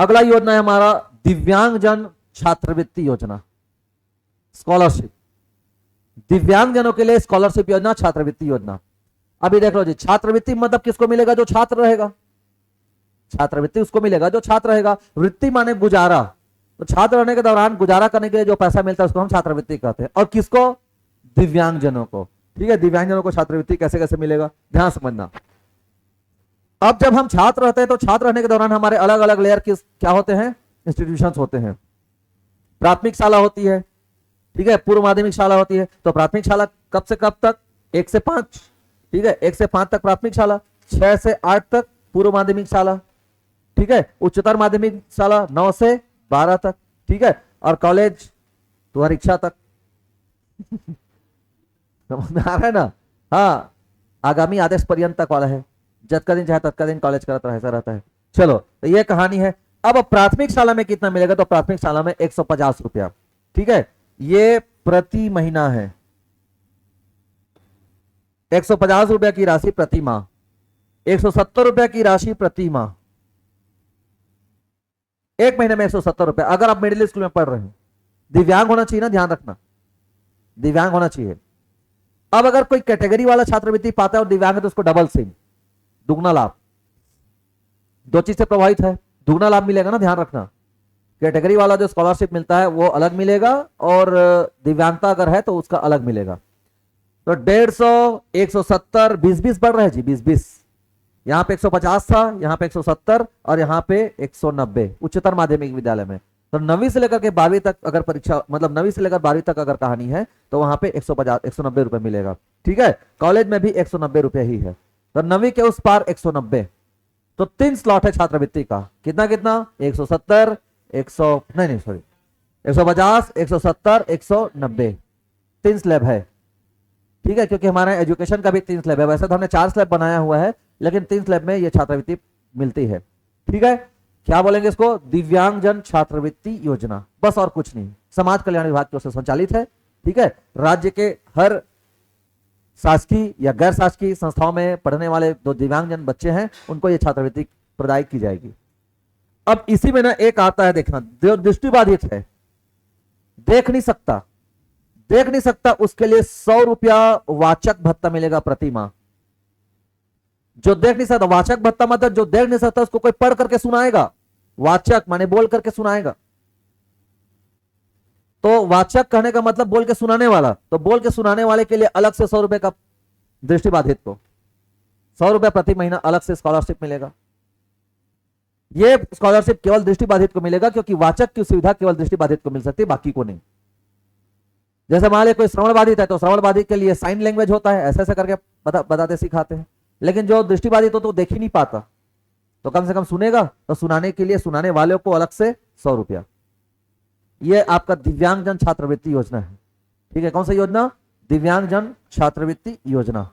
अगला योजना है हमारा दिव्यांगजन छात्रवृत्ति योजना, स्कॉलरशिप, दिव्यांगजनों के लिए स्कॉलरशिप योजना, छात्रवृत्ति योजना। अभी देख लो जी, छात्रवृत्ति मतलब किसको मिलेगा? जो छात्र रहेगा। छात्रवृत्ति उसको मिलेगा जो छात्र रहेगा। वृत्ति माने गुजारा, तो छात्र रहने के दौरान गुजारा करने के लिए जो पैसा मिलता है उसको हम छात्रवृत्ति कहते हैं। और किसको? दिव्यांगजनों को। ठीक है, दिव्यांगजनों को छात्रवृत्ति कैसे कैसे मिलेगा ध्यान समझना। अब जब हम छात्र रहते हैं तो छात्र रहने के दौरान हमारे अलग अलग लेयर के क्या होते हैं? इंस्टीट्यूशंस होते हैं। प्राथमिक शाला होती है, ठीक है, पूर्व माध्यमिक शाला होती है। तो प्राथमिक शाला कब से कब तक? 1 से 5, ठीक है, 1 से 5 तक प्राथमिक शाला, 6 से 8 तक पूर्व माध्यमिक शाला, ठीक है, उच्चतर माध्यमिक शाला 9 से 12 तक, ठीक है, और कॉलेज तुम्हारी इच्छा तक। समझ में आ रहा है ना? हाँ, आगामी आदेश पर्यंत तक वाला है, जत का दिन चाहे तत्का दिन कॉलेज करता है, ऐसा रहता है। चलो, तो ये कहानी है। अब प्राथमिक शाला में कितना मिलेगा? तो प्राथमिक शाला में 150 रुपया, ठीक है, ये प्रति महीना है। 150 रुपया की राशि प्रति माह, 170 रुपया की राशि प्रति माह, एक महीने में 170 रुपया। अगर आप मिडिल स्कूल में पढ़ रहे हैं, दिव्यांग होना चाहिए ना, ध्यान रखना, दिव्यांग होना चाहिए। अब अगर कोई कैटेगरी वाला छात्रवृत्ति पाता है और दिव्यांग है तो उसको डबल सिम, दुगना लाभ। दो चीज से प्रभावित है, दुगना लाभ मिलेगा ना, ध्यान रखना। कैटेगरी वाला जो स्कॉलरशिप मिलता है वो अलग मिलेगा और दिव्यांगता अगर है तो उसका अलग मिलेगा। तो 150, 170, 20-20 बढ़ रहे हैं जी, 20-20। यहाँ पे 150 था, यहाँ पे 170 और यहाँ पे 190 उच्चतर माध्यमिक विद्यालय में। तो 9वीं से लेकर के 12वीं तक अगर परीक्षा, मतलब 9वीं से लेकर 12वीं तक अगर कहानी है तो वहां पे 150, 190 रुपए मिलेगा, ठीक है। कॉलेज में भी 190 रुपए ही है। तो 9वीं के उस पार 190। तो 3 स्लॉट है छात्रवृत्ति का। कितना कितना? 170, 150, 170, 190, 3 स्लैब है, ठीक है, क्योंकि हमारे एजुकेशन का भी 3 स्लैब है। वैसे तो हमने 4 स्लैब बनाया हुआ है, लेकिन 3 स्लैब में ये छात्रवृत्ति मिलती है, ठीक है। क्या बोलेंगे इसको? दिव्यांगजन छात्रवृत्ति योजना, बस और कुछ नहीं। समाज कल्याण विभाग की ओर से संचालित है, ठीक है। राज्य के हर शासकीय या गैर शासकीय संस्थाओं में पढ़ने वाले जो दिव्यांगजन बच्चे हैं उनको ये छात्रवृत्ति प्रदान की जाएगी। अब इसी में ना एक आता है, देखना, जो दृष्टिबाधित है, देख नहीं सकता, उसके लिए 100 रुपया वाचक भत्ता मिलेगा प्रति माह। जो देख नहीं सकता, वाचक भत्ता मतलब जो देख नहीं सकता उसको कोई पढ़ करके सुनाएगा। वाचक माने बोल करके सुनाएगा। तो वाचक कहने का मतलब बोल के सुनाने वाला। तो बोल के सुनाने वाले के लिए अलग से 100 रुपए का, दृष्टिबाधित को 100 रुपया प्रति महीना अलग से स्कॉलरशिप मिलेगा। यह स्कॉलरशिप केवल दृष्टिबाधित को मिलेगा, क्योंकि वाचक की सुविधा केवल दृष्टिबाधित को मिल सकती है, बाकी को नहीं। जैसे मान लीजिए कोई श्रवण बाधित है तो श्रवण बाधित के लिए साइन लैंग्वेज होता है, ऐसे ऐसे करके बताते सिखाते हैं। लेकिन जो दृष्टिबाधित हो तो देख ही नहीं पाता, तो कम से कम सुनेगा, तो सुनाने के लिए सुनाने वालों को अलग से 100 रुपया। यह आपका दिव्यांगजन छात्रवृत्ति योजना है, ठीक है। कौन सा योजना? दिव्यांगजन छात्रवृत्ति योजना।